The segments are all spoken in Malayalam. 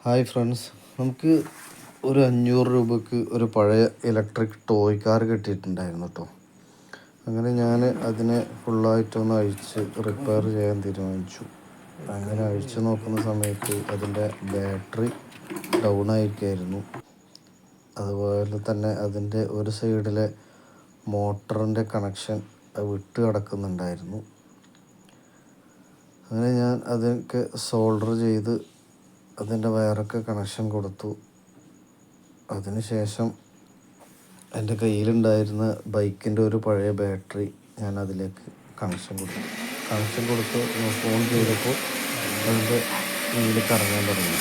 ഹായ് ഫ്രണ്ട്സ്, നമുക്ക് ഒരു 500 രൂപയ്ക്ക് ഒരു പഴയ ഇലക്ട്രിക് ടോയ് കാർ കിട്ടിയിട്ടുണ്ടായിരുന്നു കേട്ടോ. അങ്ങനെ ഞാൻ അതിനെ ഫുള്ളായിട്ടൊന്ന് അഴിച്ച് റിപ്പയർ ചെയ്യാൻ തീരുമാനിച്ചു. അങ്ങനെ അഴിച്ചു നോക്കുന്ന സമയത്ത് അതിൻ്റെ ബാറ്ററി ഡൗൺ ആയിരിക്കുകയായിരുന്നു. അതുപോലെ തന്നെ അതിൻ്റെ ഒരു സൈഡിലെ മോട്ടറിൻ്റെ കണക്ഷൻ വിട്ട് കിടക്കുന്നുണ്ടായിരുന്നു. അങ്ങനെ ഞാൻ അതൊക്കെ സോൾഡർ ചെയ്ത് അതിൻ്റെ വയറൊക്കെ കണക്ഷൻ കൊടുത്തു. അതിനുശേഷം എൻ്റെ കയ്യിലുണ്ടായിരുന്ന ബൈക്കിൻ്റെ ഒരു പഴയ ബാറ്ററി ഞാൻ അതിലേക്ക് കണക്ഷൻ കൊടുത്ത് ഓൺ ചെയ്തപ്പോൾ അതിൻ്റെ വീല് കറങ്ങാൻ തുടങ്ങി.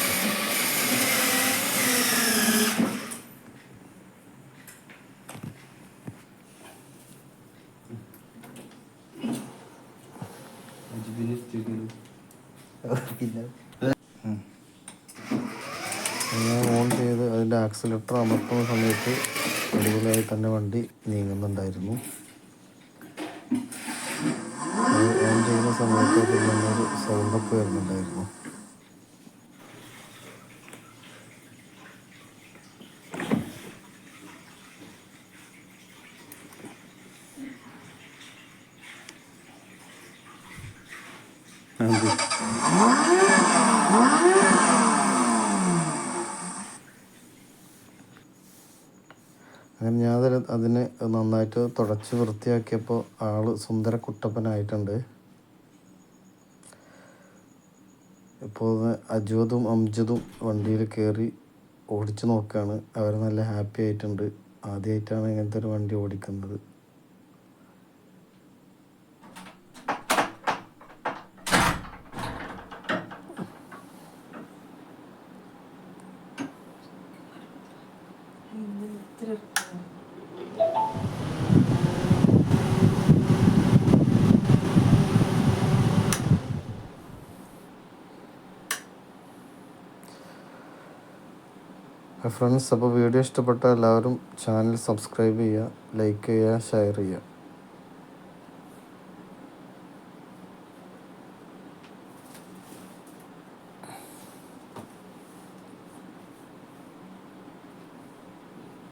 ഞാൻ ഓൺ ചെയ്ത് അതിൻ്റെ ആക്സിലേറ്റർ അമർത്തുന്ന സമയത്ത് അടിപൊളിയായി തന്നെ വണ്ടി നീങ്ങുന്നുണ്ടായിരുന്നു. അത് ഓൺ ചെയ്യുന്ന സമയത്ത് പിന്നെ ഒരു സൗണ്ടൊക്കെ വരുന്നുണ്ടായിരുന്നു. അങ്ങനെ ഞാൻ അതിനെ നന്നായിട്ട് തുടച്ച് വൃത്തിയാക്കിയപ്പോൾ ആള് സുന്ദര കുട്ടപ്പനായിട്ടുണ്ട്. ഇപ്പോൾ അജ്വതും അംജദും വണ്ടിയിൽ കയറി ഓടിച്ചു നോക്കുകയാണ്. അവർ നല്ല ഹാപ്പി ആയിട്ടുണ്ട്. ആദ്യമായിട്ടാണ് ഇങ്ങനത്തെ ഒരു വണ്ടി ഓടിക്കുന്നത്. ഫ്രണ്ട്സ്, അപ്പോൾ വീഡിയോ ഇഷ്ടപ്പെട്ട എല്ലാവരും ചാനൽ സബ്സ്ക്രൈബ് ചെയ്യുക, ലൈക്ക് ചെയ്യുക, ഷെയർ ചെയ്യുക.